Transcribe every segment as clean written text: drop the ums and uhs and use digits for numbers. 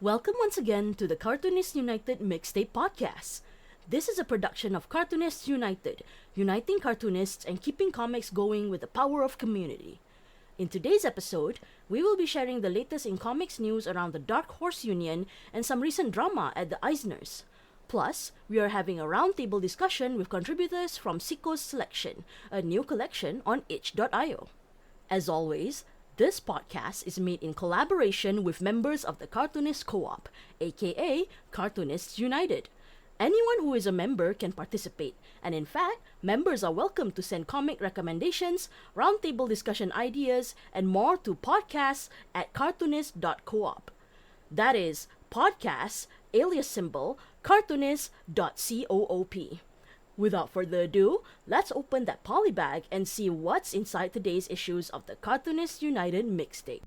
Welcome once again to the Cartoonists United Mixtape podcast. This is a production of Cartoonists United, uniting cartoonists and keeping comics going with the power of community. In today's episode, we will be sharing the latest in comics news around the Dark Horse Union and some recent drama at the Eisners. Plus, we are having a roundtable discussion with contributors from Siko's Selection, a new collection on itch.io. As always, this podcast is made in collaboration with members of the Cartoonist Co-op, aka Cartoonists United. Anyone who is a member can participate, and in fact, members are welcome to send comic recommendations, roundtable discussion ideas, and more to podcasts@cartoonist.coop. That is podcasts, alias symbol, cartoonist.coop. Without further ado, let's open that polybag and see what's inside today's issues of the Cartoonists United Mixtape.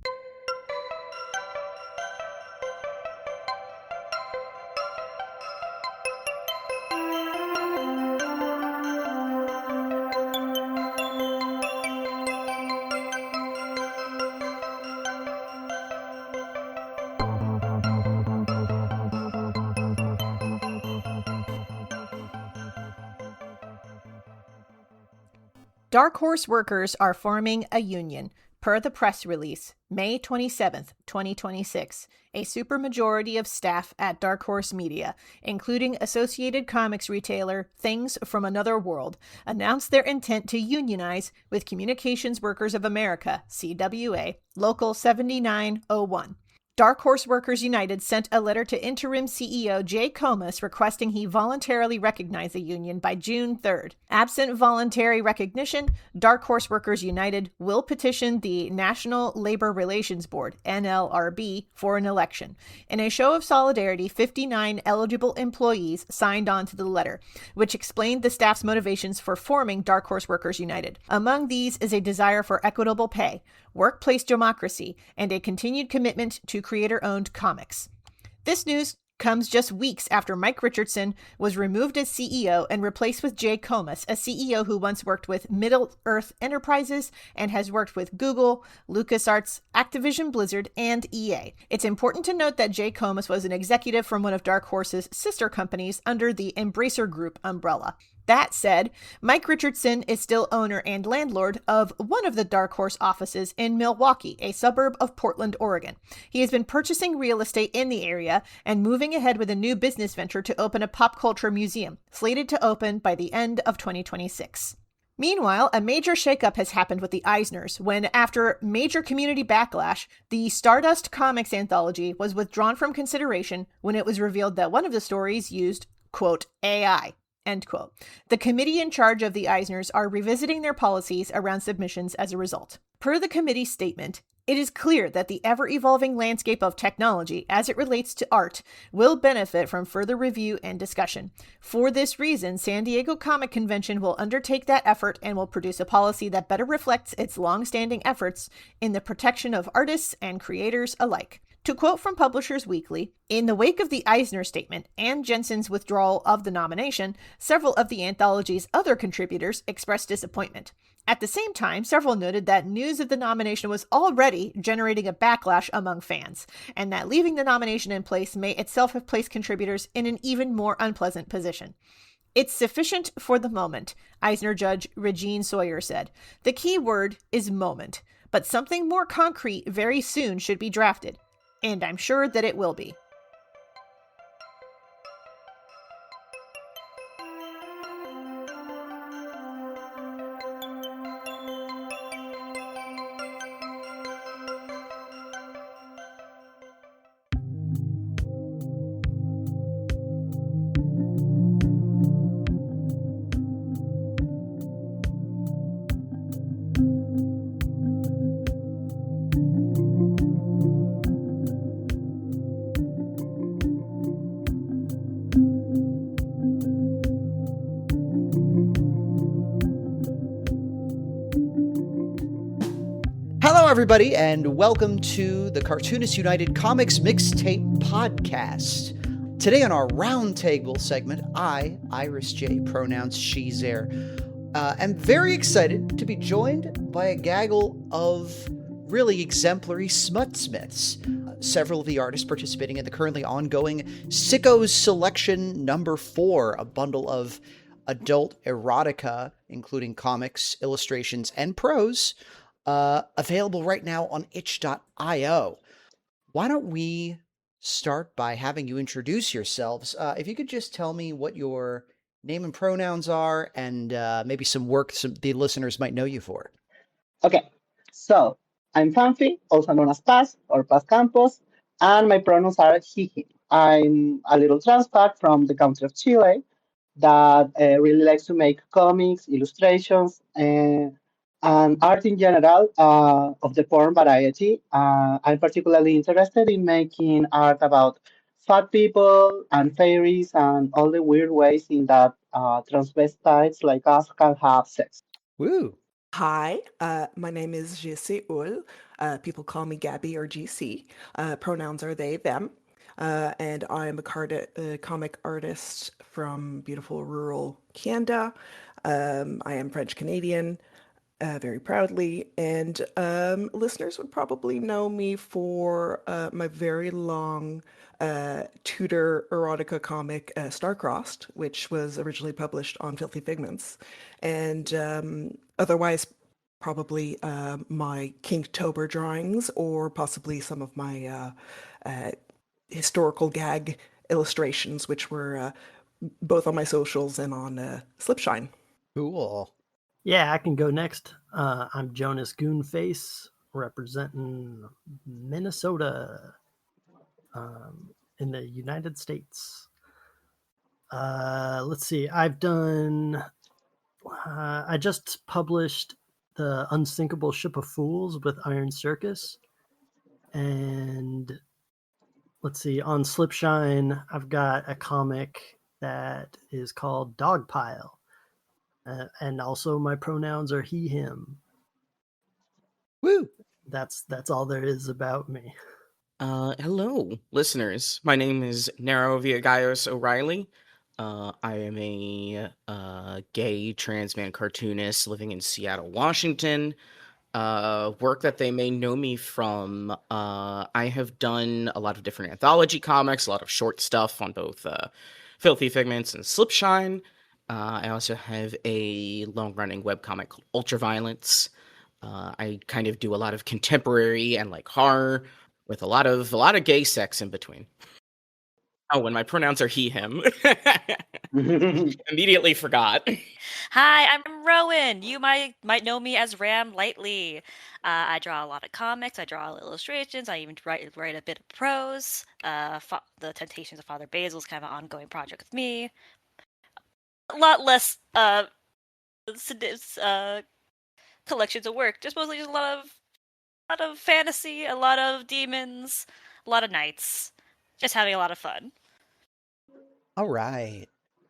Dark Horse workers are forming a union, per the press release, May 27th, 2026. A supermajority of staff at Dark Horse Media, including Associated Comics retailer Things from Another World, announced their intent to unionize with Communications Workers of America, CWA, Local 7901. Dark Horse Workers United sent a letter to interim CEO Jay Comix requesting he voluntarily recognize the union by June 3rd. Absent voluntary recognition, Dark Horse Workers United will petition the National Labor Relations Board, NLRB, for an election. In a show of solidarity, 59 eligible employees signed on to the letter, which explained the staff's motivations for forming Dark Horse Workers United. Among these is a desire for equitable pay, workplace democracy, and a continued commitment to creator-owned comics. This news comes just weeks after Mike Richardson was removed as CEO and replaced with Jay Comix, a CEO who once worked with Middle-earth Enterprises and has worked with Google, LucasArts, Activision Blizzard, and EA. It's important to note that Jay Comix was an executive from one of Dark Horse's sister companies under the Embracer Group umbrella. That said, Mike Richardson is still owner and landlord of one of the Dark Horse offices in Milwaukee, a suburb of Portland, Oregon. He has been purchasing real estate in the area and moving ahead with a new business venture to open a pop culture museum, slated to open by the end of 2026. Meanwhile, a major shakeup has happened with the Eisners when, after major community backlash, the Stardust Comics anthology was withdrawn from consideration when it was revealed that one of the stories used, quote, AI. End quote. The committee in charge of the Eisners are revisiting their policies around submissions as a result. Per the committee's statement, it is clear that the ever-evolving landscape of technology as it relates to art will benefit from further review and discussion. For this reason, San Diego Comic Convention will undertake that effort and will produce a policy that better reflects its long-standing efforts in the protection of artists and creators alike. To quote from Publishers Weekly, in the wake of the Eisner statement and Jensen's withdrawal of the nomination, several of the anthology's other contributors expressed disappointment. At the same time, several noted that news of the nomination was already generating a backlash among fans, and that leaving the nomination in place may itself have placed contributors in an even more unpleasant position. It's sufficient for the moment, Eisner judge Regine Sawyer said. The key word is moment, but something more concrete very soon should be drafted. And I'm sure that it will be. Hello, everybody, and welcome to the Cartoonists United Comics Mixtape podcast. Today on our roundtable segment, I, Iris J, pronouns she, there, am very excited to be joined by a gaggle of really exemplary smutsmiths. several of the artists participating in the currently ongoing Sicko's Selection number 4, a bundle of adult erotica, including comics, illustrations, and prose, available right now on itch.io. Why don't we start by having you introduce yourselves? If you could just tell me what your name and pronouns are, and maybe some work the listeners might know you for. Okay, so I'm Fanfi, also known as Paz or Paz Campos, and my pronouns are he, him. I'm a little transpac from the country of Chile that really likes to make comics, illustrations, and art in general of the porn variety. I'm particularly interested in making art about fat people and fairies and all the weird ways in that transvestites like us can have sex. Woo! Hi, my name is Jesse Ul. People call me Gabby or GC. Pronouns are they, them. And I'm a comic artist from beautiful rural Canada. I am French Canadian, very proudly. And listeners would probably know me for my very long Tudor erotica comic, Starcrossed, which was originally published on Filthy Figments. And otherwise, probably my Kinktober drawings or possibly some of my historical gag illustrations, which were both on my socials and on Slipshine. Cool. Yeah, I can go next. I'm Jonas Goonface, representing Minnesota in the United States. Let's see. I just published The Unsinkable Ship of Fools with Iron Circus. And let's see, on Slipshine, I've got a comic that is called Dogpile. And also my pronouns are he, him. Woo! That's all there is about me. Hello, listeners. My name is Nero Villagayos O'Reilly. I am a gay trans man cartoonist living in Seattle, Washington. Work that they may know me from. I have done a lot of different anthology comics, a lot of short stuff on both Filthy Figments and Slipshine. I also have a long-running webcomic called Ultraviolence. I kind of do a lot of contemporary and like horror with a lot of gay sex in between. Oh, and my pronouns are he, him. Immediately forgot. Hi, I'm Rowan. You might know me as Ram Lightly. I draw a lot of comics. I draw illustrations. I even write a bit of prose. The Temptations of Father Basil is kind of an ongoing project with me. A lot less collections of work. Just mostly just a lot of fantasy, a lot of demons, a lot of knights. Just having a lot of fun. All right.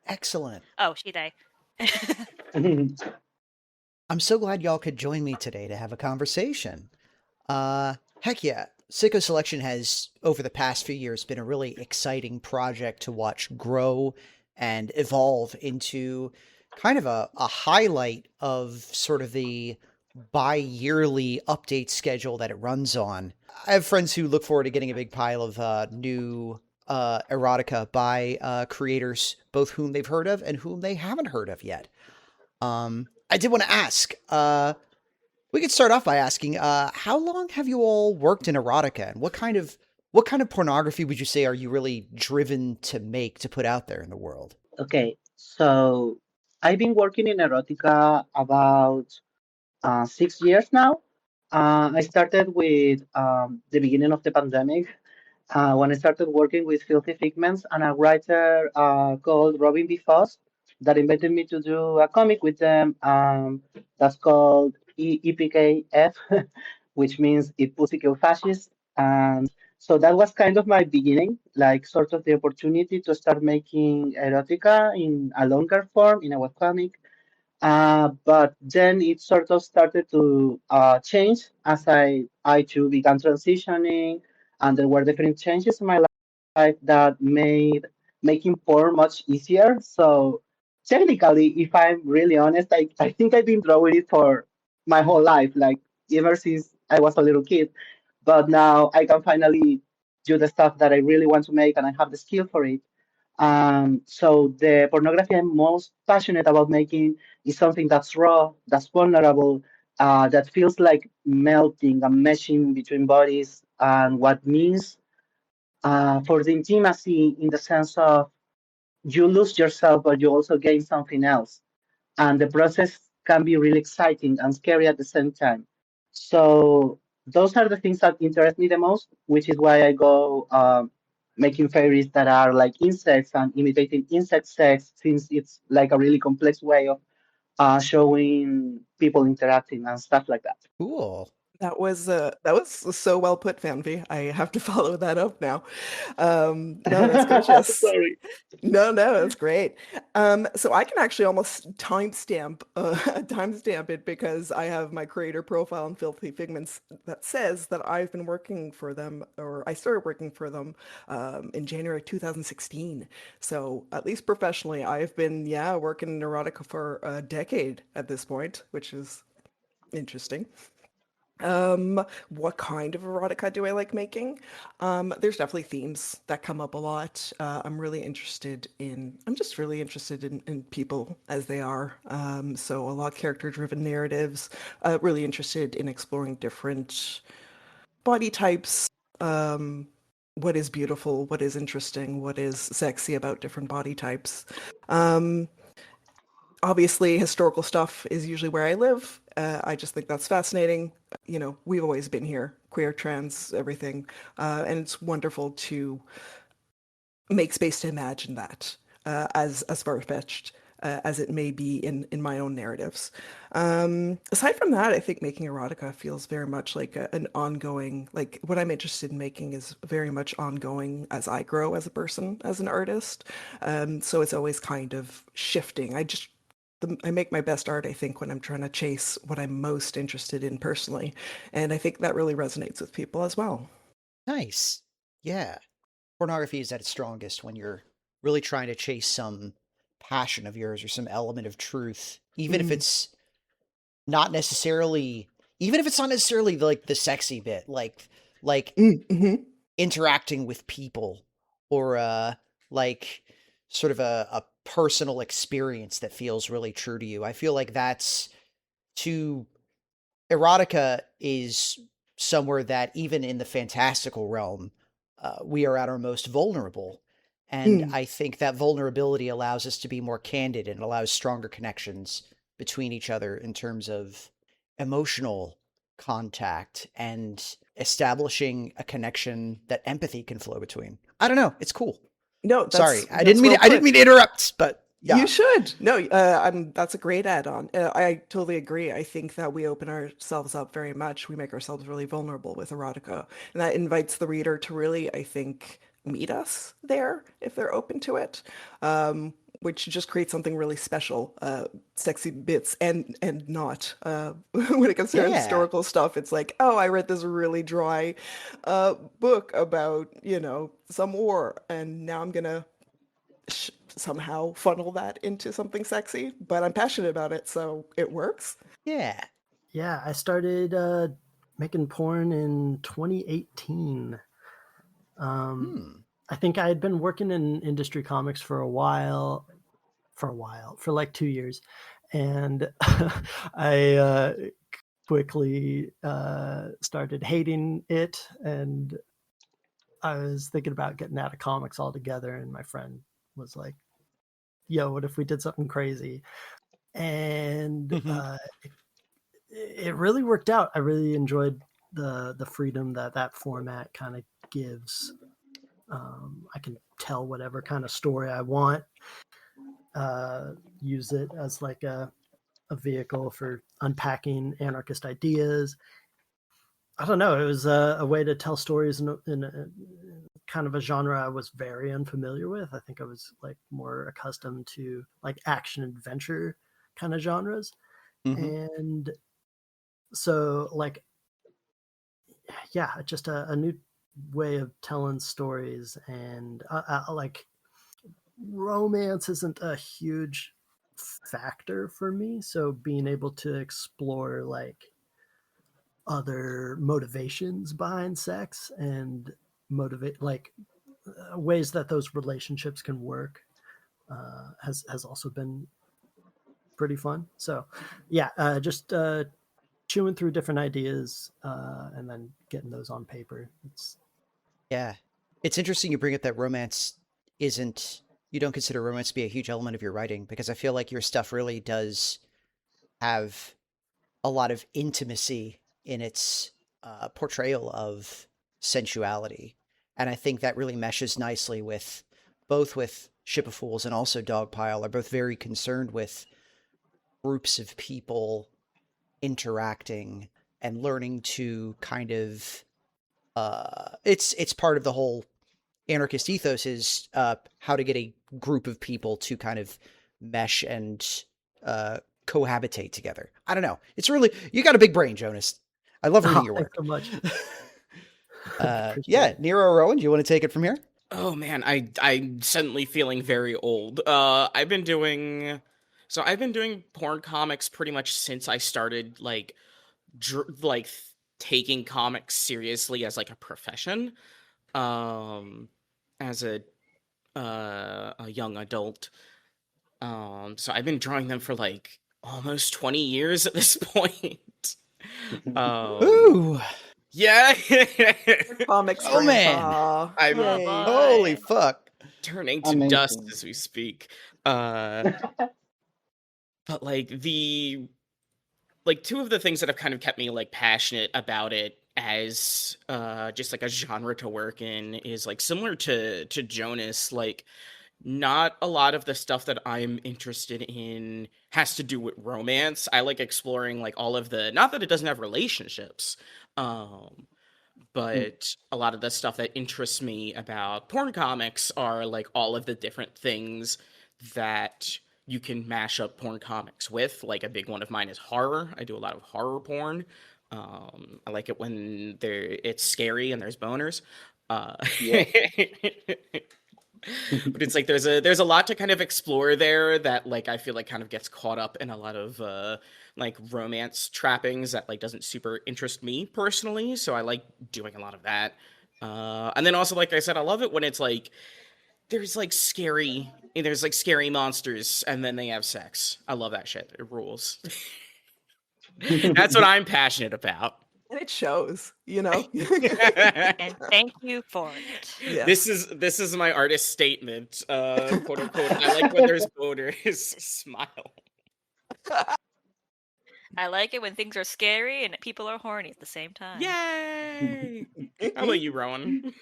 Excellent. Oh, she they. I'm so glad y'all could join me today to have a conversation. Heck yeah. Sicko Selection has, over the past few years, been a really exciting project to watch grow and evolve into kind of a highlight of sort of the bi-yearly update schedule that it runs on. I have friends who look forward to getting a big pile of new erotica by creators, both whom they've heard of and whom they haven't heard of yet. I did want to ask, we could start off by asking, how long have you all worked in erotica, and what kind of pornography would you say are you really driven to put out there in the world? Okay, so I've been working in erotica about 6 years now. I started with the beginning of the pandemic when I started working with Filthy Figments and a writer called Robin B. Foss that invited me to do a comic with them that's called EPKF, which means If Pussy Kill Fascists. And so that was kind of my beginning, like sort of the opportunity to start making erotica in a longer form, in a webcomic. But then it sort of started to change as I too began transitioning, and there were different changes in my life that made making porn much easier. So technically, if I'm really honest, I think I've been drawing it for my whole life, like ever since I was a little kid. But now I can finally do the stuff that I really want to make and I have the skill for it. So the pornography I'm most passionate about making is something that's raw, that's vulnerable, that feels like melting and meshing between bodies, and what means for the intimacy in the sense of you lose yourself, but you also gain something else. And the process can be really exciting and scary at the same time. So those are the things that interest me the most, which is why I go making fairies that are like insects and imitating insect sex, since it's like a really complex way of showing people interacting and stuff like that. Cool. That was so well put, Fanvi. I have to follow that up now. No, that's gorgeous. Sorry. No, that's great. So I can actually almost timestamp it because I have my creator profile on Filthy Figments that says that I've been working for them, or I started working for them in January 2016. So at least professionally, I've been working in erotica for a decade at this point, which is interesting. What kind of erotica do I like making? There's definitely themes that come up a lot. I'm just really interested in people as they are. So a lot of character-driven narratives. Really interested in exploring different body types. What is beautiful, what is interesting, what is sexy about different body types. Um, Obviously, historical stuff is usually where I live. I just think that's fascinating. You know, we've always been here, queer, trans, everything. And it's wonderful to make space to imagine that as far-fetched as it may be in my own narratives. Aside from that, I think making erotica feels very much like an ongoing, like what I'm interested in making is very much ongoing as I grow as a person, as an artist. So it's always kind of shifting. I make my best art, I think, when I'm trying to chase what I'm most interested in personally. And I think that really resonates with people as well. Nice. Yeah. Pornography is at its strongest when you're really trying to chase some passion of yours or some element of truth, even if it's not necessarily, like the sexy bit, like Mm-hmm. interacting with people, or like sort of a personal experience that feels really true to you. I feel like that's to erotica is somewhere that even in the fantastical realm, we are at our most vulnerable. And Mm. I think that vulnerability allows us to be more candid and allows stronger connections between each other in terms of emotional contact and establishing a connection that empathy can flow between. I don't know. It's cool. No, Sorry. that's well I didn't put. mean to interrupt, but You yeah. should. No, that's a great add-on. I totally agree. I think that we open ourselves up very much. We make ourselves really vulnerable with erotica, and that invites the reader to really, I think, meet us there if they're open to it, which just creates something really special. Sexy bits and not. When it comes to Yeah. historical stuff, it's like, oh, I read this really dry book about, some war, and now I'm gonna somehow funnel that into something sexy, but I'm passionate about it, so it works. Yeah. Yeah, I started making porn in 2018. Hmm. I think I had been working in industry comics for like 2 years, and I quickly started hating it, and I was thinking about getting out of comics altogether. And my friend was like, "Yo, what if we did something crazy?" And it really worked out. I really enjoyed the freedom that format kind of gives. I can tell whatever kind of story I want. Use it as like a vehicle for unpacking anarchist ideas. I don't know. It was a way to tell stories in a kind of a genre I was very unfamiliar with. I think I was like more accustomed to like action adventure kind of genres, Mm-hmm. and so like yeah, just a new way of telling stories. And like romance isn't a huge factor for me, so being able to explore like other motivations behind sex and motivate, like ways that those relationships can work, has also been pretty fun. So, yeah, just chewing through different ideas and then getting those on paper. Yeah. It's interesting you bring up that romance isn't, you don't consider romance to be a huge element of your writing, because I feel like your stuff really does have a lot of intimacy in its portrayal of sensuality. And I think that really meshes nicely with both with Ship of Fools and also Dogpile, are both very concerned with groups of people interacting and learning to kind of it's part of the whole anarchist ethos is how to get a group of people to kind of mesh and cohabitate together. I don't know. It's really, you got a big brain, Jonas. I love reading your work. Thanks so much. Yeah, Nero Rowan, do you want to take it from here? Oh man, I'm suddenly feeling very old. I've been doing porn comics pretty much since I started taking comics seriously as like a profession. As a young adult. So I've been drawing them for like almost 20 years at this point. Ooh. Yeah. Comics. Oh, man. I'm Holy fuck. turning to Amazing. dust as we speak. But like two of the things that have kind of kept me like passionate about it as just like a genre to work in is like similar to Jonas. Like, not a lot of the stuff that I'm interested in has to do with romance. I like exploring like all of the, not that it doesn't have relationships, but a lot of the stuff that interests me about porn comics are like all of the different things that you can mash up porn comics with. Like a big one of mine is horror. I do a lot of horror porn. I like it when it's scary and there's boners. Yeah. But it's like there's a lot to kind of explore there that like I feel like kind of gets caught up in a lot of like romance trappings that like doesn't super interest me personally. So I like doing a lot of that. And then also, like I said, I love it when it's like there's scary monsters and then they have sex. I love that shit. It rules. That's what I'm passionate about. And it shows, you know. And thank you for it. Yes. This is my artist statement, quote unquote. I like when there's boners. Smile. I like it when things are scary and people are horny at the same time. Yay! How about you, Rowan?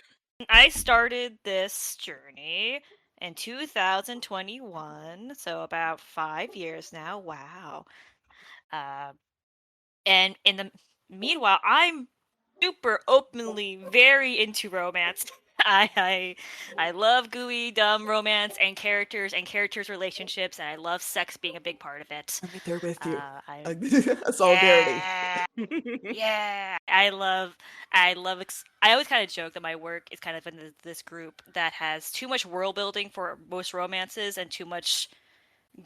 I started this journey in 2021, so about 5 years now. Wow. And in the meanwhile, I'm super openly very into romance. I love gooey, dumb romance and characters' relationships, and I love sex being a big part of it. I'm right there with you. I Solidarity. yeah, I always kind of joke that my work is kind of in this group that has too much world building for most romances and too much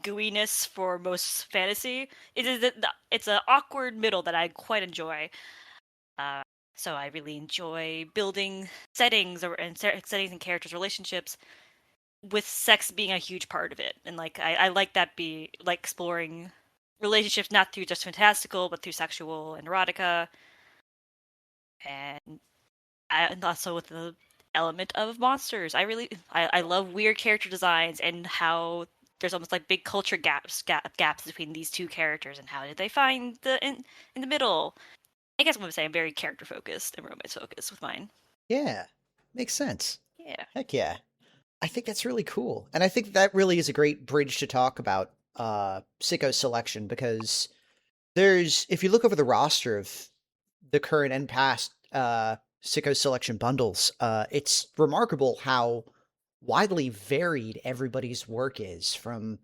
gooiness for most fantasy. It's an awkward middle that I quite enjoy. So I really enjoy building settings and characters' relationships, with sex being a huge part of it. And like I like that be like exploring relationships not through just fantastical, but through sexual and erotica, and also with the element of monsters. I love weird character designs and how there's almost like big culture gaps between these two characters, and how did they find in the middle. I guess I'm going to say I'm very character focused and romance focused with mine. Yeah, makes sense. Yeah. Heck yeah. I think that's really cool. And I think that really is a great bridge to talk about Sicko selection, because if you look over the roster of the current and past Sicko selection bundles, it's remarkable how widely varied everybody's work is, from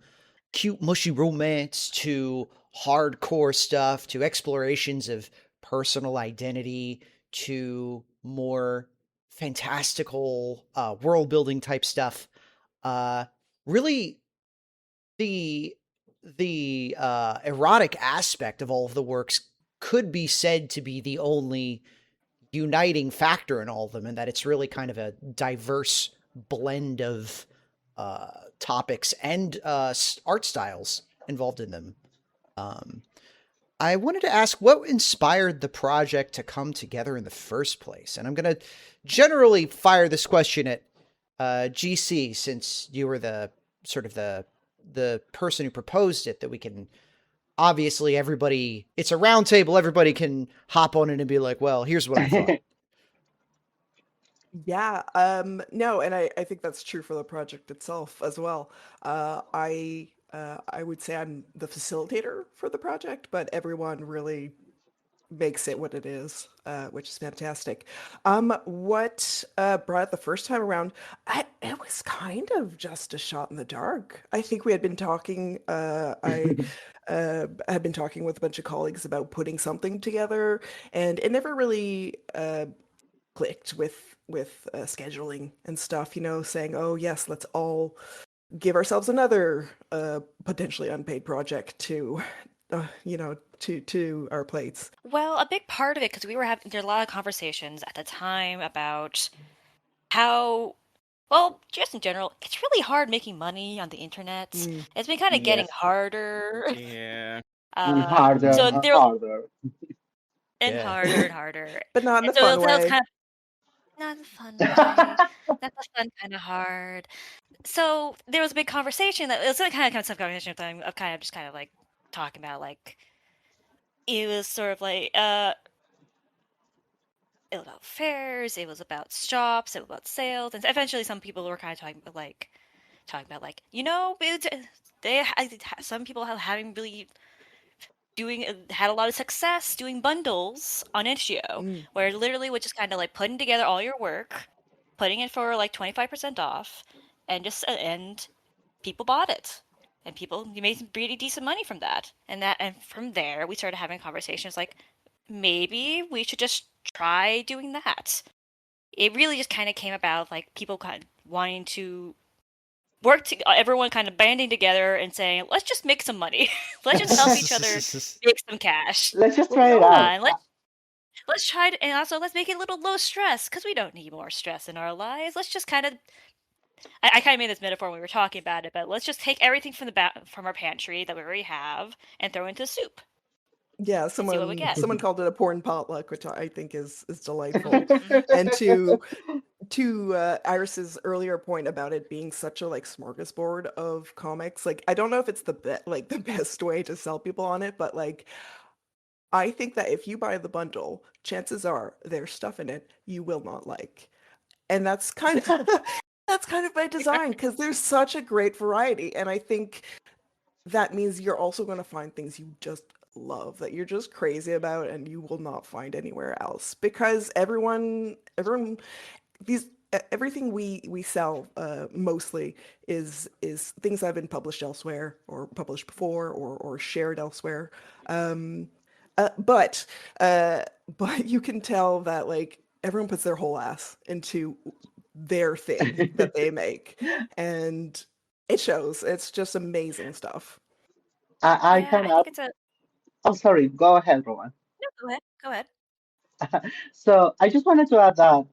cute, mushy romance to hardcore stuff to explorations of personal identity to more fantastical world building type stuff. Really, the erotic aspect of all of the works could be said to be the only uniting factor in all of them, and that it's really kind of a diverse blend of topics and art styles involved in them. I wanted to ask what inspired the project to come together in the first place, and I'm going to generally fire this question at GC, since you were the sort of the person who proposed it, that we can obviously everybody, it's a round table, everybody can hop on it and be like, well, here's what I thought. Yeah, no, and I think that's true for the project itself as well. I would say I'm the facilitator for the project, but everyone really makes it what it is, which is fantastic. What brought it the first time around? It was kind of just a shot in the dark. I think we had been talking. I had been talking with a bunch of colleagues about putting something together, and it never really clicked with scheduling and stuff. You know, saying, "Oh yes, let's all give ourselves another potentially unpaid project to." To our plates. Well, a big part of it, because we were having there were a lot of conversations at the time about how, well, just in general, it's really hard making money on the internet. It's been kind of getting Yes. harder. Yeah. And harder So and there harder. and Yeah. harder and harder. But not in And a so fun that was way. kind of not the fun way. Not the fun, kind of hard. So there was a big conversation that it was kind of some conversation of kind of just kind of like talking about like it was sort of like it was about fairs, it was about shops, it was about sales, and eventually some people were kind of talking about like, you know, some people have having really doing had a lot of success doing bundles on Itch.io, where literally would just kind of like putting together all your work, putting it for like 25% off, and just and people bought it. And you made some pretty decent money from that. And from there we started having conversations like maybe we should just try doing that. It really just kind of came about like people kind of wanting to everyone kind of banding together and saying, let's just make some money. Let's just help each other make some cash. Let's just Well, try it out. And let's try to, and also let's make it a little low stress because we don't need more stress in our lives. Let's just kind of I kind of made this metaphor when we were talking about it, but let's just take everything from from our pantry that we already have and throw into soup. Yeah, See what we get. someone called it a porn potluck, which I think is delightful. And to Iris's earlier point about it being such a like smorgasbord of comics, like I don't know if it's the the best way to sell people on it, but like I think that if you buy the bundle, chances are there's stuff in it you will not like. And that's kind of that's kind of by design because there's such a great variety, and I think that means you're also going to find things you just love, that you're just crazy about, and you will not find anywhere else because everything we sell mostly is things that have been published elsewhere or published before or shared elsewhere. But you can tell that like everyone puts their whole ass into their thing that they make, and it shows. It's just amazing stuff. I Yeah, can I add. think it's a. Oh, sorry. Go ahead, Rowan. No, go ahead. Go ahead. So I just wanted to add that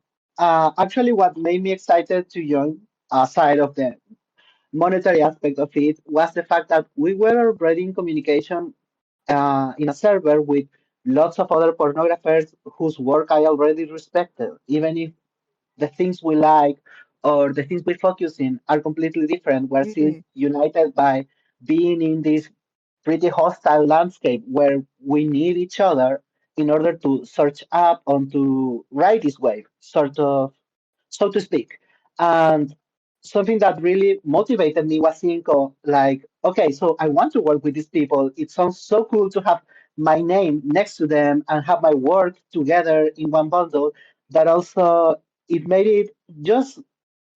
actually what made me excited to join aside of the monetary aspect of it was the fact that we were already in communication in a server with lots of other pornographers whose work I already respected, even if the things we like or the things we focus in are completely different. We're still Mm, united by being in this pretty hostile landscape where we need each other in order to search up and to ride this wave, sort of, so to speak. And something that really motivated me was seeing, like, okay, so I want to work with these people. It sounds so cool to have my name next to them and have my work together in one bundle. That also it made it just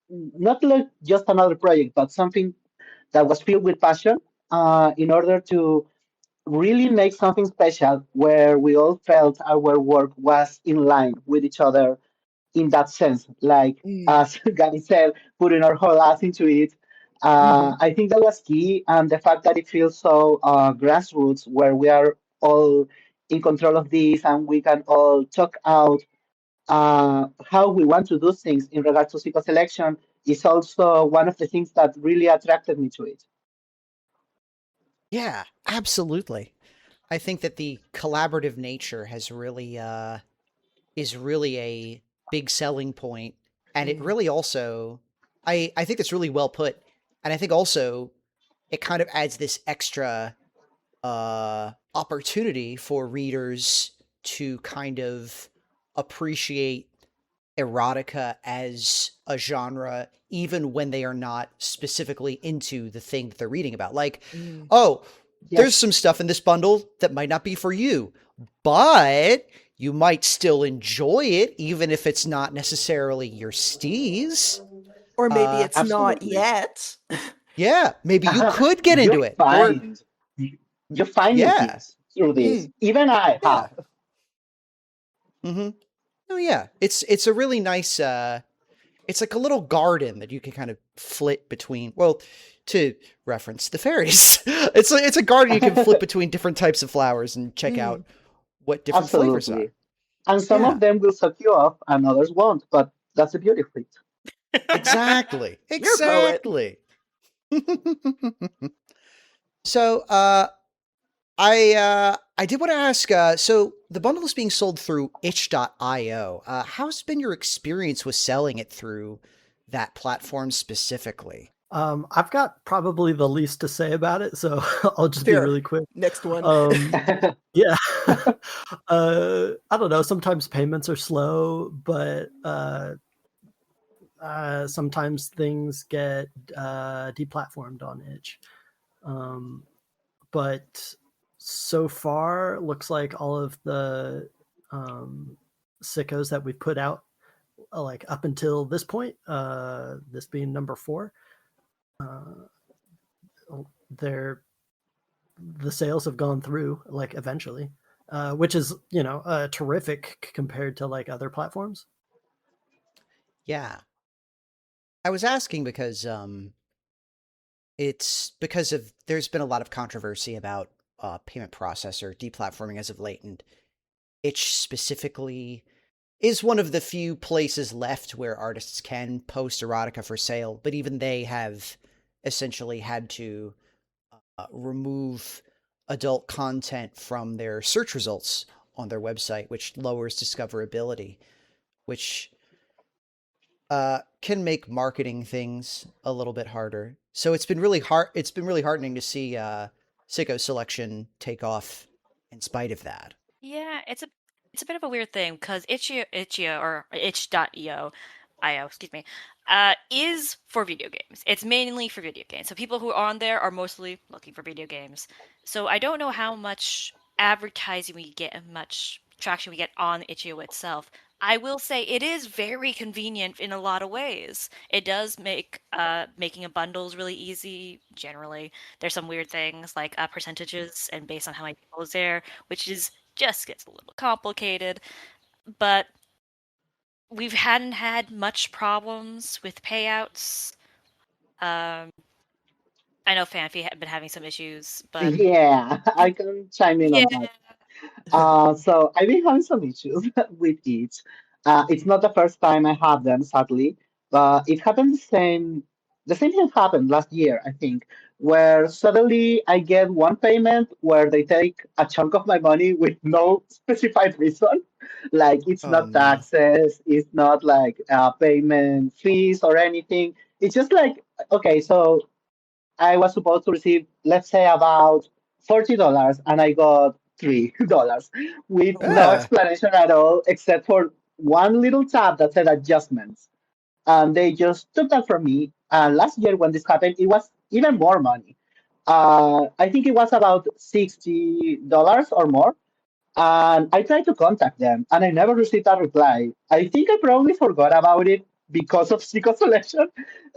not like just another project, but something that was filled with passion in order to really make something special where we all felt our work was in line with each other in that sense. Like, mm, as Gani said, putting our whole ass into it. mhm, I think that was key. And the fact that it feels so grassroots, where we are all in control of this and we can all talk out how we want to do things in regards to psycho-selection is also one of the things that really attracted me to it. Yeah, absolutely. I think that the collaborative nature has really is really a big selling point, and it really also I think it's really well put, and I think also it kind of adds this extra opportunity for readers to kind of appreciate erotica as a genre even when they are not specifically into the thing that they're reading about. Like, oh, there's Yes. some stuff in this bundle that might not be for you, but you might still enjoy it even if it's not necessarily your steez. Or maybe it's not Absolutely. yet. Yeah, maybe you could get you into it. Or find you find new yeah. things through this. Even I Yeah. have. Oh yeah. It's a really nice it's like a little garden that you can kind of flit between. Well, to reference the fairies, it's a garden you can flip between different types of flowers and check out what different flavors are. Absolutely. And some Yeah, of them will suck you up and others won't, but that's the beauty of it. exactly, You're a poet. exactly. So, I did want to ask. So the bundle is being sold through itch.io. How's been your experience with selling it through that platform specifically? I've got probably the least to say about it, so I'll just Fair. be really quick. Next one. Yeah. I don't know. Sometimes payments are slow, but sometimes things get deplatformed on itch. But so far, looks like all of the sickos that we put out, like up until this point, this being number 4, the sales have gone through like eventually, which is terrific compared to like other platforms. Yeah, I was asking because it's because of there's been a lot of controversy about payment processor deplatforming as of late, and itch specifically is one of the few places left where artists can post erotica for sale, but even they have essentially had to remove adult content from their search results on their website, which lowers discoverability, which can make marketing things a little bit harder. So it's been really hard. It's been really heartening to see Sicko Selection take off in spite of that. Yeah, it's a bit of a weird thing because Itch.io or itch.io, excuse me, is for video games. It's mainly for video games. So people who are on there are mostly looking for video games. So I don't know how much advertising we get and much traction we get on Itch.io itself. I will say it is very convenient in a lot of ways. It does make making a bundles really easy generally. There's some weird things like percentages and based on how many people is there, which is just gets a little complicated, but we hadn't had much problems with payouts. I know Fanfi had been having some issues, but Yeah, I can chime in on yeah, that. So I've been having some issues with it. It's not the first time I have them, sadly, but it happened the same. The same thing happened last year, I think, where suddenly I get one payment where they take a chunk of my money with no specified reason. Like it's Oh not no. taxes, it's not like payment fees or anything. It's just like, okay, so I was supposed to receive, let's say, about $40, and I got $3 with no Ah. explanation at all, except for one little tab that said adjustments. And they just took that from me. And last year, when this happened, it was even more money. I think it was about $60 or more. And I tried to contact them, and I never received a reply. I think I probably forgot about it because of Psycho Selection.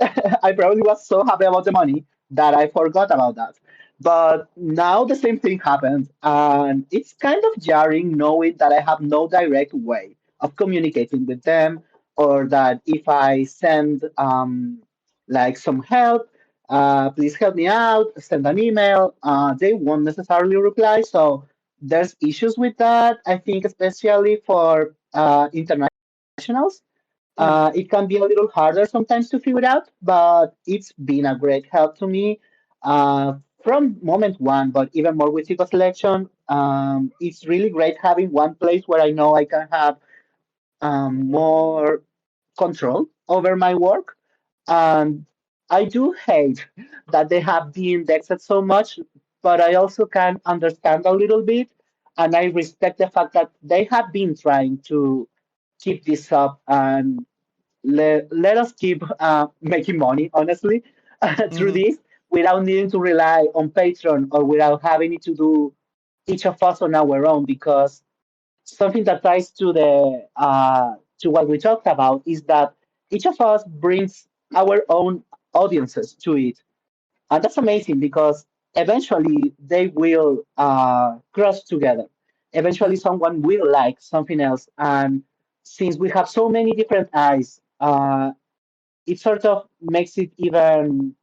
I probably was so happy about the money that I forgot about that. But now the same thing happened, and it's kind of jarring knowing that I have no direct way of communicating with them, or that if I send like some help, please help me out, send an email, they won't necessarily reply. So there's issues with that. I think especially for international professionals. It can be a little harder sometimes to figure out, but it's been a great help to me from moment one, but even more with Tico selection. It's really great having one place where I know I can have more control over my work. And I do hate that they have de-indexed so much, but I also can understand a little bit. And I respect the fact that they have been trying to keep this up and let us keep making money, honestly, through Mhm. this without needing to rely on Patreon or without having to do each of us on our own. Because something that ties to what we talked about is that each of us brings our own audiences to it, and that's amazing because eventually they will cross together. Eventually, someone will like something else, and since we have so many different eyes, it sort of makes it even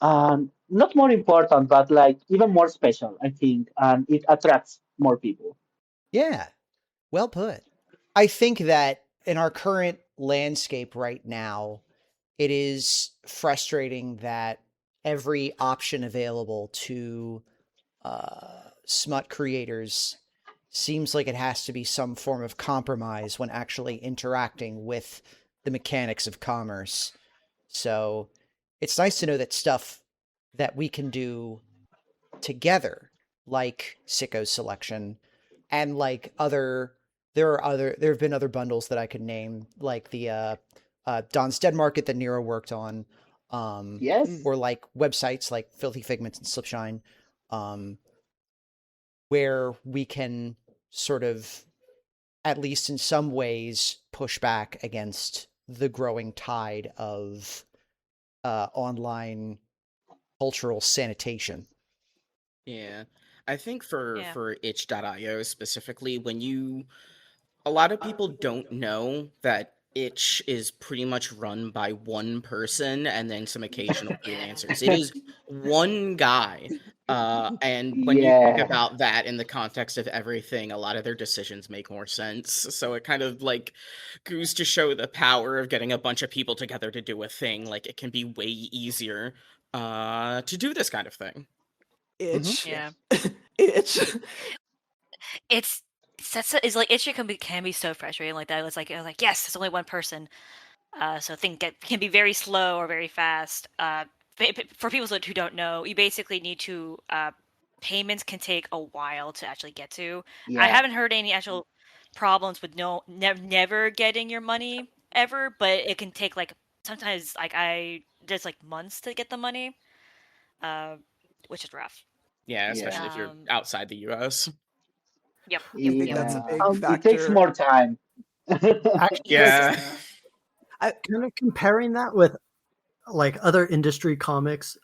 not more important, but like even more special, I think, and it attracts more people. Yeah, well put. I think that in our current landscape right now, it is frustrating that every option available to smut creators seems like it has to be some form of compromise when actually interacting with the mechanics of commerce. So it's nice to know that stuff that we can do together, like Sicko's selection, and like there have been other bundles that I could name, like the Don's Dead Market that Nero worked on, Yes. or like websites like Filthy Figments and Slipshine, um, where we can sort of, at least in some ways, push back against the growing tide of online cultural sanitation. Yeah. I think for Yeah. itch.io specifically, a lot of people don't know that itch is pretty much run by one person and then some occasional freelancers. It is one guy. And when you think Yeah. about that in the context of everything, a lot of their decisions make more sense. So it kind of like goes to show the power of getting a bunch of people together to do a thing. Like it can be way easier to do this kind of thing. Mm-hmm. Itch. Yeah. Itch. It's is like issue can be so frustrating like that. It's like yes, it's only one person. So things can be very slow or very fast. For people who don't know, you basically need to payments can take a while to actually get to. I Yeah. haven't heard any actual problems with never getting your money ever, but it can take like sometimes like I there's like months to get the money, uh, which is rough. Yeah, especially if Yeah. you're Um, outside the US. yep, yep, I think yep. that's a Yeah. big Um, It takes factor. more time. Actually, like Yes. Yeah. kind of comparing that with like other industry comics,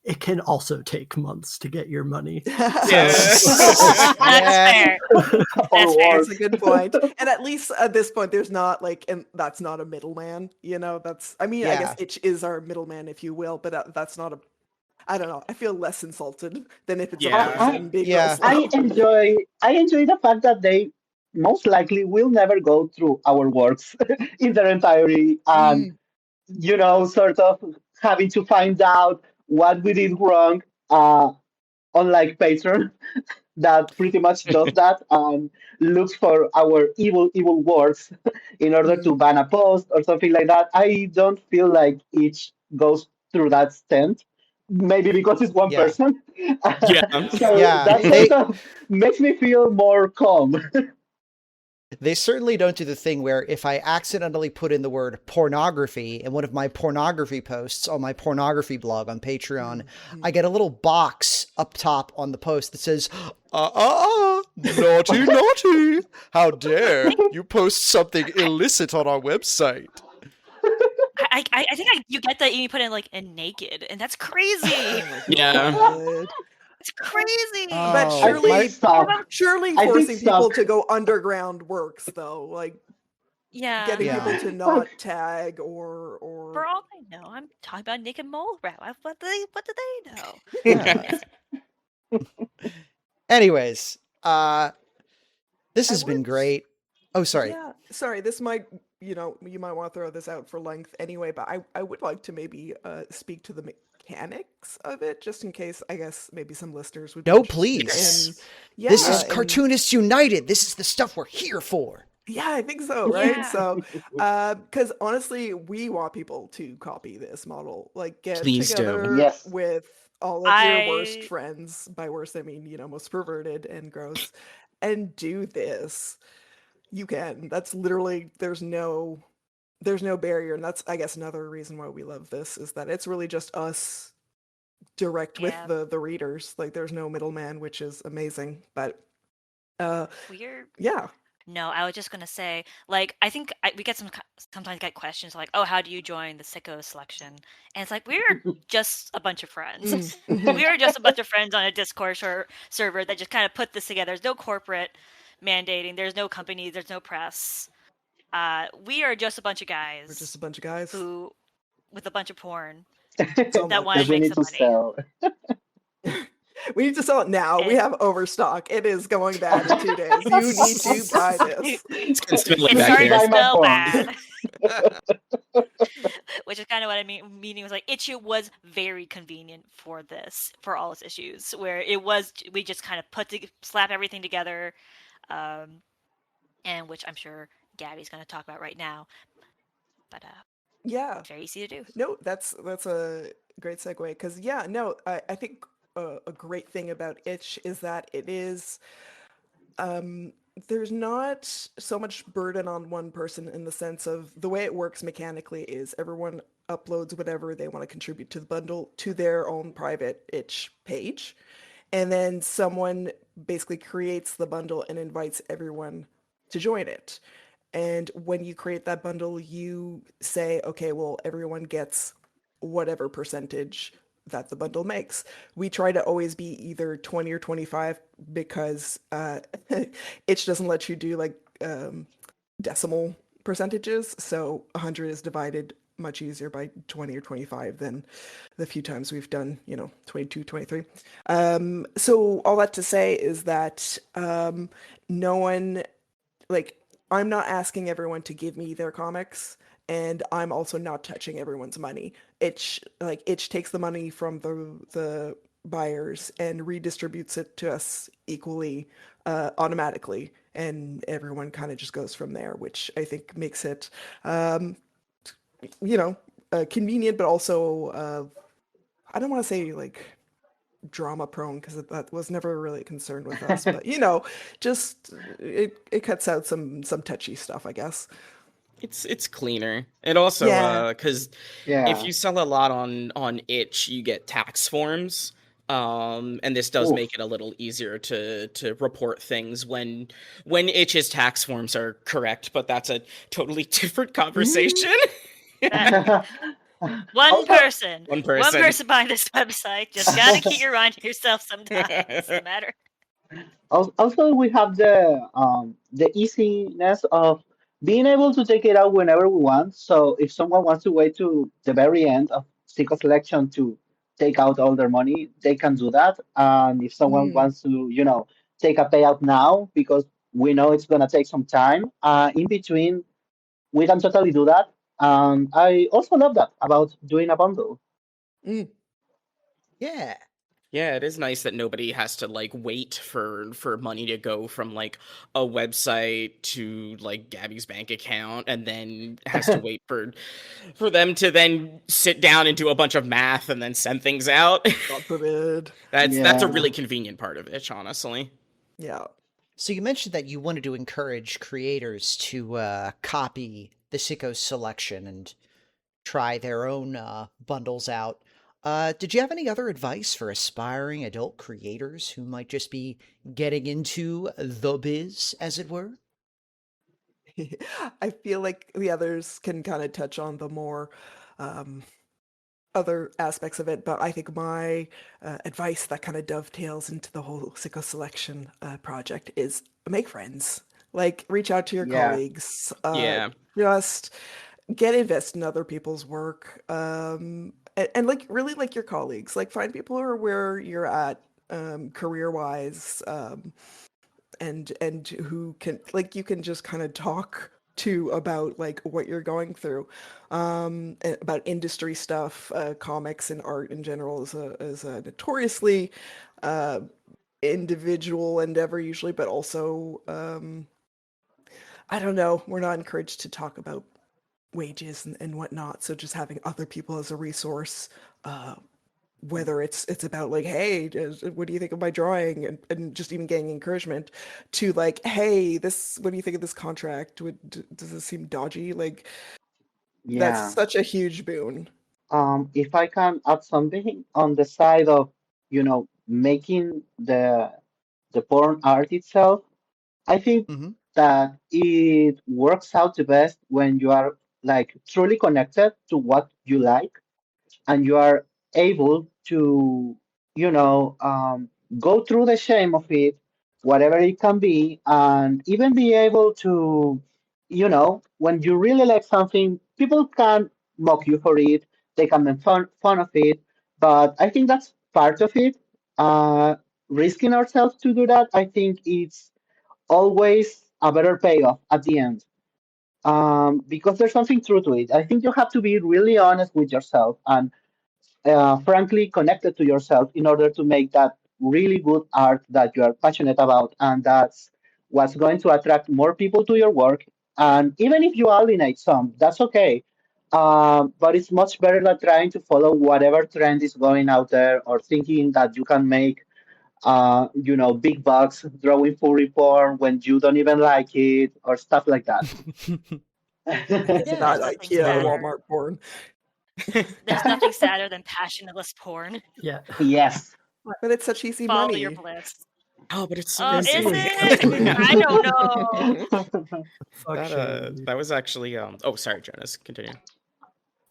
it can also take months to get your money. So Yeah. That's Yeah. fair. Or That's fair. That's a worse. good point. And at least at this point, there's not like, and that's not a middleman. That's, I mean, I guess Yeah. Itch is our middleman, if you will, but that's not a, I don't know. I feel less insulted than if it's a I, Yeah. person I being real Yeah. slow. I enjoy the fact that they most likely will never go through our works in their entirety, and Mm, sort of having to find out what we did wrong, unlike Patreon that pretty much does that and looks for our evil words in order mm, to ban a post or something like that. I don't feel like each goes through that stint. Maybe because it's one yeah. person. Yeah. So Yeah. that sort of makes me feel more calm. They certainly don't do the thing where if I accidentally put in the word pornography in one of my pornography posts on my pornography blog on Patreon, I get a little box up top on the post that says, naughty, naughty. How dare you post something illicit on our website? I think you get that you put in like and naked, and that's crazy. Oh my Yeah. god. It's crazy. But Oh, I think my. surely I think forcing people suck. to go underground works though. Like Yeah. getting people Yeah. to not tag or For all I know, I'm talking about naked mole rat. What do they know? Yeah. It's Anyways, this I has been would great. Oh, sorry. Yeah, sorry, this might, you might want to throw this out for length anyway, but I would like to maybe speak to the mechanics of it, just in case, I guess, maybe some listeners would be No, interested in, please. This yeah, is Cartoonists United. This is the stuff we're here for. yeah, I think so, right? Yeah. So, because honestly, we want people to copy this model. Like, get Please do. together Yes. with all of your worst I friends. By worst, I mean, most perverted and gross, and do this. You can. That's literally, there's no barrier, and that's, I guess, another reason why we love this is that it's really just us direct with yeah. the readers. Like, there's no middleman, which is amazing. But We're yeah. No, I was just gonna say, like, I think we get sometimes get questions like, "Oh, how do you join the sicko selection?" And it's like we're just a bunch of friends. We are just a bunch of friends on a Discord server that just kind of put this together. There's no corporate mandating. There's no companies. There's no press. We are just a bunch of We're just guys a bunch of guys. who, with a bunch of porn So that much. want That to we make need some to money. sell. We need to sell it now. We And have overstock. It is going bad in 2 days. You need to buy this. It's constantly it's back starting to here. Buy my smell phone. bad. Which is kind of what I meaning was like Itch.io was very convenient for this, for all its issues, where we just kind of slap everything together, um, and which I'm sure Gabby's going to talk about right now. But Yeah. very easy to do. No, that's a great segue because yeah, no, I think a great thing about Itch is that it is there's not so much burden on one person in the sense of the way it works mechanically is everyone uploads whatever they want to contribute to the bundle to their own private Itch page. And then someone basically creates the bundle and invites everyone to join it. And when you create that bundle, you say, okay, well, everyone gets whatever percentage that the bundle makes. We try to always be either 20 or 25 because Itch doesn't let you do like decimal percentages. So 100 is divided much easier by 20 or 25 than the few times we've done, 22, 23. So all that to say is that no one, like, I'm not asking everyone to give me their comics, and I'm also not touching everyone's money. Itch takes the money from the buyers and redistributes it to us equally automatically, and everyone kind of just goes from there, which I think makes it convenient, but also I don't want to say like drama prone because that was never really a concern with us, but just it cuts out some touchy stuff, I guess. It's cleaner. It also Yeah. because Yeah. if you sell a lot on Itch, you get tax forms. And this does Oof. make it a little easier to report things when Itch's tax forms are correct, but that's a totally different conversation. One Also, person One person. behind this website. Just gotta keep your mind to yourself sometimes. No matter. also we have the easiness of being able to take it out whenever we want. So if someone wants to wait to the very end of Seeker selection to take out all their money, they can do that. And if someone Mm. wants to, take a payout now because we know it's gonna take some time, in between, we can totally do that. I also love that about doing a bundle. Mm. Yeah. Yeah, it is nice that nobody has to like wait for money to go from like a website to like Gabby's bank account and then has to wait for them to then sit down and do a bunch of math and then send things out. God forbid. That's a Yeah. really convenient part of it, honestly. Yeah. So you mentioned that you wanted to encourage creators to copy the Sicko selection and try their own bundles out. Did you have any other advice for aspiring adult creators who might just be getting into the biz, as it were? I feel like the others can kind of touch on the more other aspects of it, but I think my advice that kind of dovetails into the whole Sicko selection project is make friends. Like, reach out to your Yeah. colleagues. Yeah. Just get invested in other people's work. And like really like your colleagues. Like, find people who are where you're at career wise. and who can, like, you can just kind of talk to about like what you're going through, about industry stuff. Comics and art in general is a notoriously individual endeavor usually, but also I don't know, we're not encouraged to talk about wages and whatnot. So just having other people as a resource, whether it's about like, hey, what do you think of my drawing, and just even getting encouragement to like, hey, this, what do you think of this contract? Does this seem dodgy? Like, that's Yeah. such a huge boon. If I can add something on the side of, making the porn art itself, I think Mm-hmm. that it works out the best when you are like truly connected to what you like, and you are able to, you know, um, go through the shame of it, whatever it can be, and even be able to, when you really like something, people can mock you for it, they can make fun of it, but I think that's part of it. Uh, Risking ourselves to do that, I think it's always a better payoff at the end. Because there's something true to it. I think you have to be really honest with yourself and frankly connected to yourself in order to make that really good art that you are passionate about, and that's what's going to attract more people to your work. And even if you alienate some, that's okay. But it's much better than trying to follow whatever trend is going out there, or thinking that you can make big bucks drawing furry porn when you don't even like it, or stuff like that. It's There's not Yeah. nothing IKEA or sadder. Walmart porn. There's nothing sadder than passionless porn. Yeah. Yes. But it's such easy Follow your money. bliss. Oh, but it's so Oh, It's is easy. it? I don't know. Fuck shame, dude. That was actually oh, sorry, Jonas, continue.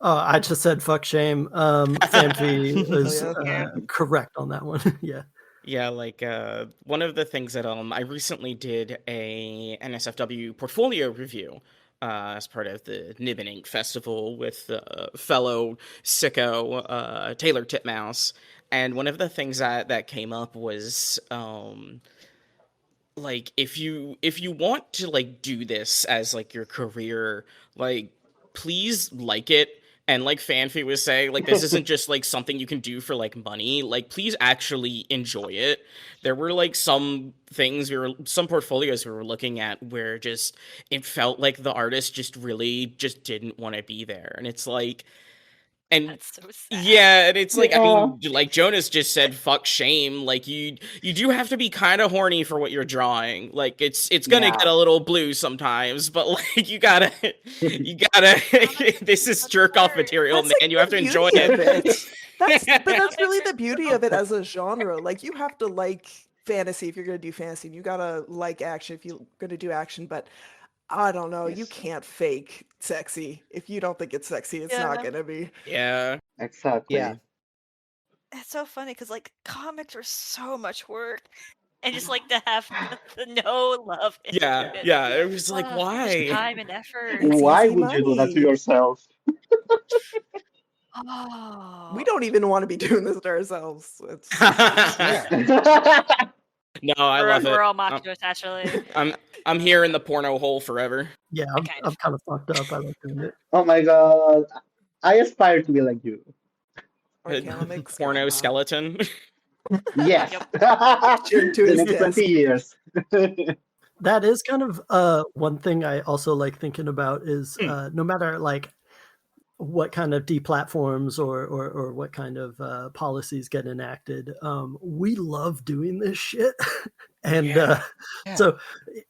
Oh, I just said fuck shame. Fanfi was Oh, yeah. correct on that one. Yeah. Yeah, like one of the things that I recently did a NSFW portfolio review as part of the Nibbin Ink Festival with fellow sicko Taylor Titmouse, and one of the things that came up was like if you want to like do this as like your career, like please like it. And like Fanfi was saying, like this isn't just like something you can do for like money. Like please actually enjoy it. There were like some portfolios we were looking at where just it felt like the artist just really just didn't want to be there. And it's like, and That's so sad. yeah, and it's like, I Yeah. mean, like Jonas just said, fuck shame. Like you do have to be kind of horny for what you're drawing. Like it's gonna get Yeah. a little blue sometimes, but like you gotta this is That's jerk off hard. material, That's like man. You have to the enjoy beauty of it. it. But that's Comics really are the beauty of it as a genre. Like, you have to like fantasy if you're gonna do fantasy, and you gotta like action if you're gonna do action. But I don't know, you Yes. can't fake sexy. If you don't think it's sexy, it's not Yeah. gonna be. Yeah. Exactly. Yeah. It's so funny because like comics are so much work, and just like to have the no love into Yeah. it. Yeah. It was like, So much why? time and effort. It's Why easy would you do that to money. yourself? We Oh, don't even want to be doing this to ourselves. It's Yeah. No, I love it. we're all machos actually. I'm here in the porno hole forever. Yeah, Kind I'm of. kind of fucked up. I like doing it. Oh my god. I aspire to be like you. Archaeomics, Porno grandpa. skeleton. Yes. Sure, to The his next desk. 20 years. That is kind of one thing I also like thinking about is no matter like what kind of deplatforms or what kind of policies get enacted, we love doing this shit. And Yeah. so,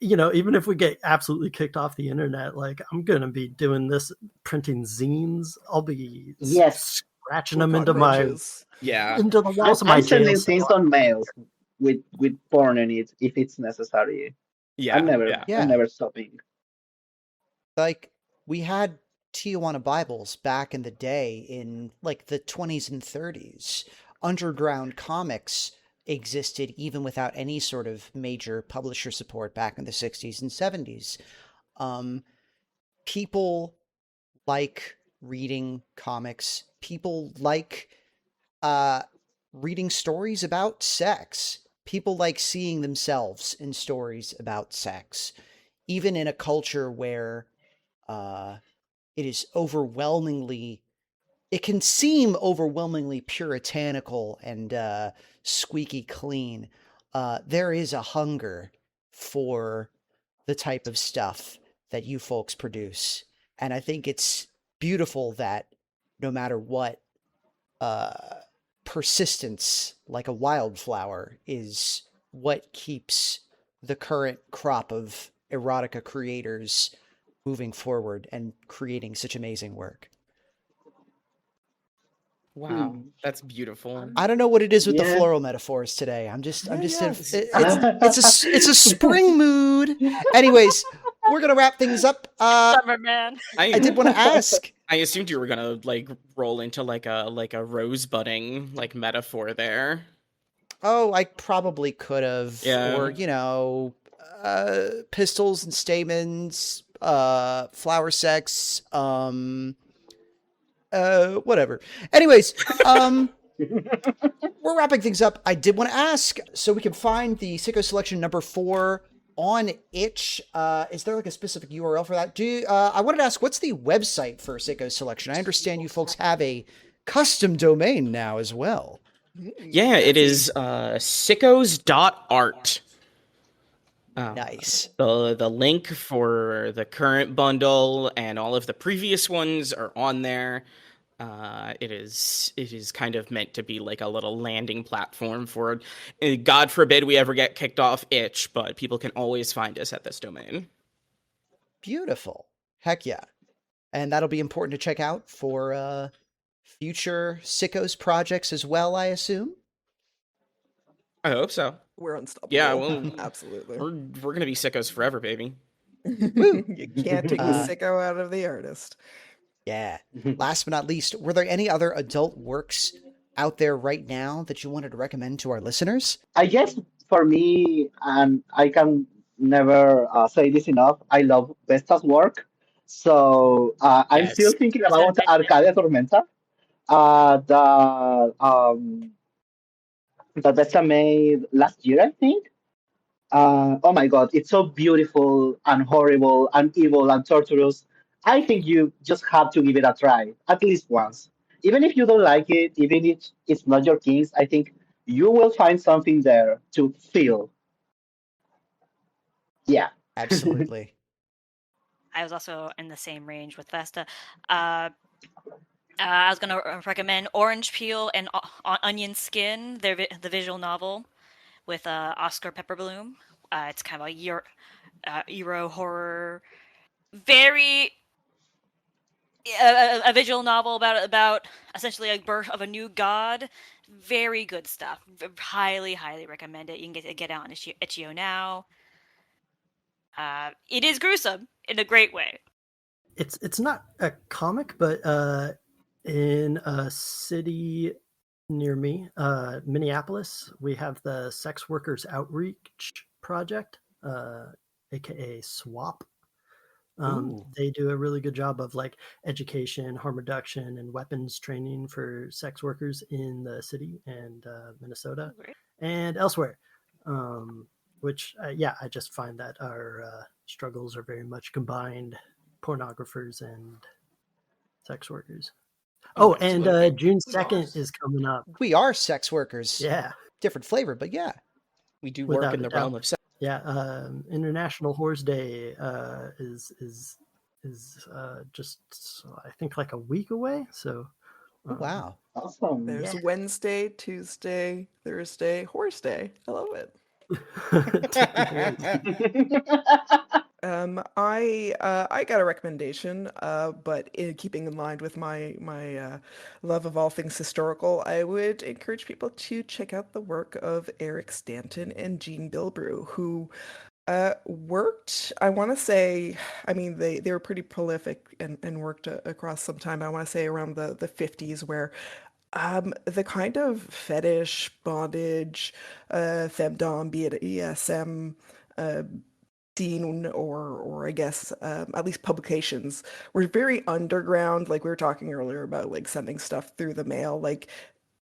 even if we get absolutely kicked off the internet, like I'm going to be doing this, printing zines. I'll be Yes. scratching them into Cockroaches. Yeah. the walls of my I'm jail sending cell. things on mails with porn in it if it's necessary. Yeah. I'm never Yeah. Yeah. I'm never stopping. Like we had Tijuana Bibles back in the day in like the 20s and 30s. Underground comics existed even without any sort of major publisher support back in the 60s and 70s. People like reading comics. People like reading stories about sex. People like seeing themselves in stories about sex, even in a culture where it is overwhelmingly, it can seem overwhelmingly puritanical and squeaky clean. There is a hunger for the type of stuff that you folks produce. And I think it's beautiful that no matter what, uh, persistence, like a wildflower, is what keeps the current crop of erotica creators moving forward and creating such amazing work. Wow, that's beautiful. I don't know what it is with the Yeah. floral metaphors today. I'm just Yes. it's a spring mood. Anyways, we're gonna wrap things up. Summer man. I did want to ask. I assumed you were gonna like roll into like a rose budding like metaphor there. Oh, I probably could have, Yeah. or pistils and stamens, flower sex, whatever. Anyways, we're wrapping things up. I did want to ask, so we can find the Sicko Selection number 4 on Itch. Is there like a specific URL for that? I wanted to ask, what's the website for Sicko Selection? I understand you folks have a custom domain now as well. Yeah, it is sickos.art. Nice. The link for the current bundle and all of the previous ones are on there. It is kind of meant to be like a little landing platform for, God forbid we ever get kicked off Itch, but people can always find us at this domain. Beautiful. Heck yeah. And that'll be important to check out for future Sickos projects as well, I assume. I hope so. We're unstoppable. Yeah, well, absolutely. We're gonna be sickos forever, baby. You can't take the sicko out of the artist. Yeah. Last but not least, were there any other adult works out there right now that you wanted to recommend to our listeners? I guess for me, and I can never say this enough, I love Vesta's work. So I'm Yes. still thinking about Arcadia Tormenta. That Vesta made last year, I think. Oh my god, it's so beautiful and horrible and evil and torturous. I think you just have to give it a try, at least once. Even if you don't like it, even if it's not your kings, I think you will find something there to feel. Yeah. Absolutely. I was also in the same range with Vesta. I was going to recommend Orange Peel and Onion Skin, the visual novel with Oscar Pepperbloom. It's kind of a Euro horror, very a visual novel about essentially a birth of a new god. Very good stuff. Highly recommend it. You can get it out on Itch.io now. It is gruesome in a great way. It's not a comic, but in a city near me, Minneapolis, we have the Sex Workers Outreach Project, aka SWAP. They do a really good job of like education, harm reduction, and weapons training for sex workers in the city and Minnesota and elsewhere. Which, I just find that our struggles are very much combined, pornographers and sex workers. Oh, and June 2nd is coming up. We are sex workers. Yeah. Different flavor, but yeah. We do work in the realm of sex. Yeah, International Horse Day is just I think like a week away. So, wow, awesome! There's Wednesday, Tuesday, Thursday, Horse Day. I love it. I got a recommendation, but in keeping in line with my love of all things historical, I would encourage people to check out the work of Eric Stanton and Jean Bilbrew, who worked, I want to say, I mean, they were pretty prolific and worked across some time. I want to say around the 50s, where the kind of fetish, bondage, femdom, be it ESM, scene or I guess at least publications were very underground. Like we were talking earlier about like sending stuff through the mail. Like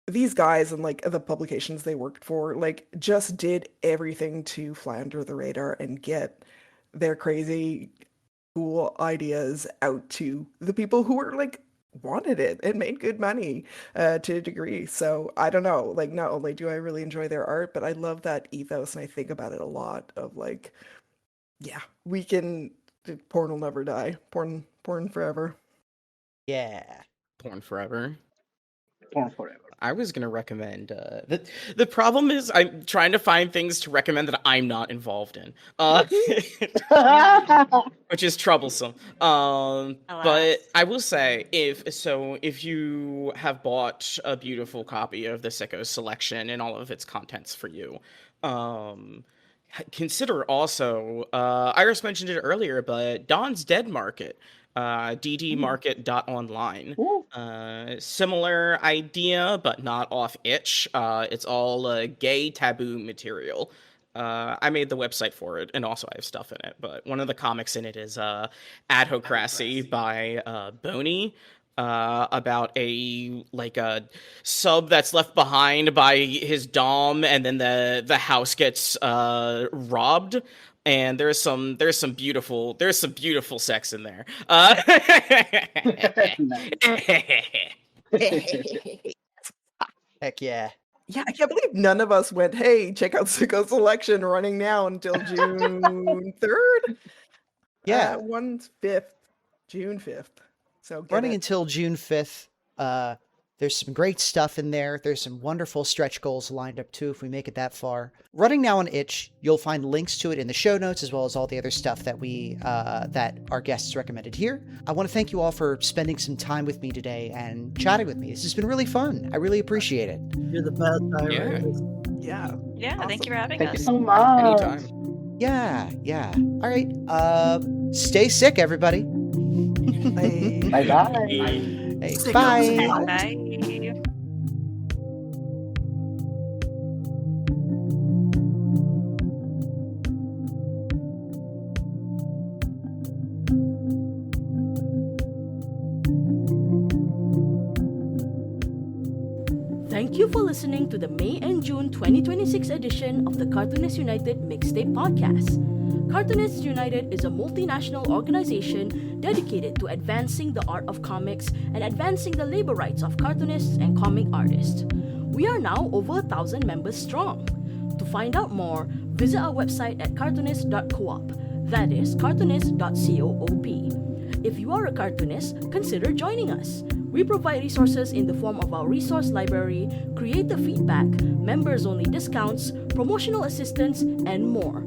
these guys and like the publications they worked for, like just did everything to fly under the radar and get their crazy cool ideas out to the people who were like wanted it and made good money to a degree. So I don't know, like not only do I really enjoy their art, but I love that ethos and I think about it a lot of like, yeah, we can porn will never die. Porn forever. Yeah. Porn forever. Porn forever. I was gonna recommend the problem is I'm trying to find things to recommend that I'm not involved in, which is troublesome. But I will say if you have bought a beautiful copy of the Sicko Selection and all of its contents for you, consider also Iris mentioned it earlier, but Don's Dead Market. ddmarket.online. Similar idea, but not off itch. It's all gay taboo material. I made the website for it, and also I have stuff in it, but one of the comics in it is Adhocracy by Boney. About a sub that's left behind by his dom, and then the house gets robbed. And there's some beautiful sex in there. Heck yeah. Yeah, I can't believe none of us went, hey, check out Sicko Selection running now until June 3rd? Yeah. June 5th. So running until June 5th. There's some great stuff in there. There's some wonderful stretch goals lined up too if we make it that far. Running now on itch, you'll find links to it in the show notes as well as all the other stuff that that our guests recommended here. I want to thank you all for spending some time with me today and chatting with me. This has been really fun. I really appreciate it. You're the best, Iris. Yeah. Awesome. Thank you for having Thank us. you so much. Anytime. Yeah. All right. Stay sick, everybody. Bye bye. Hey, Sick bye. Bye. Thank you for listening to the May and June 2026 edition of the Cartoonists United Mixtape Podcast. Cartoonists United is a multinational organization dedicated to advancing the art of comics and advancing the labor rights of cartoonists and comic artists. We are now over 1,000 members strong. To find out more, visit our website at cartoonist.coop. That is cartoonist.coop. If you are a cartoonist, consider joining us. We provide resources in the form of our resource library, creative feedback, members-only discounts, promotional assistance, and more.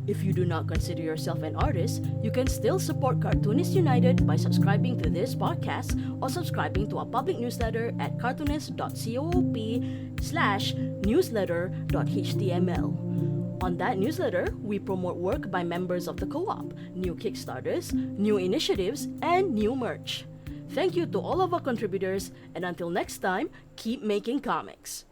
If you do not consider yourself an artist, you can still support Cartoonists United by subscribing to this podcast or subscribing to our public newsletter at cartoonist.coop/newsletter.html. On that newsletter, we promote work by members of the co-op, new Kickstarters, new initiatives, and new merch. Thank you to all of our contributors, and until next time, keep making comics.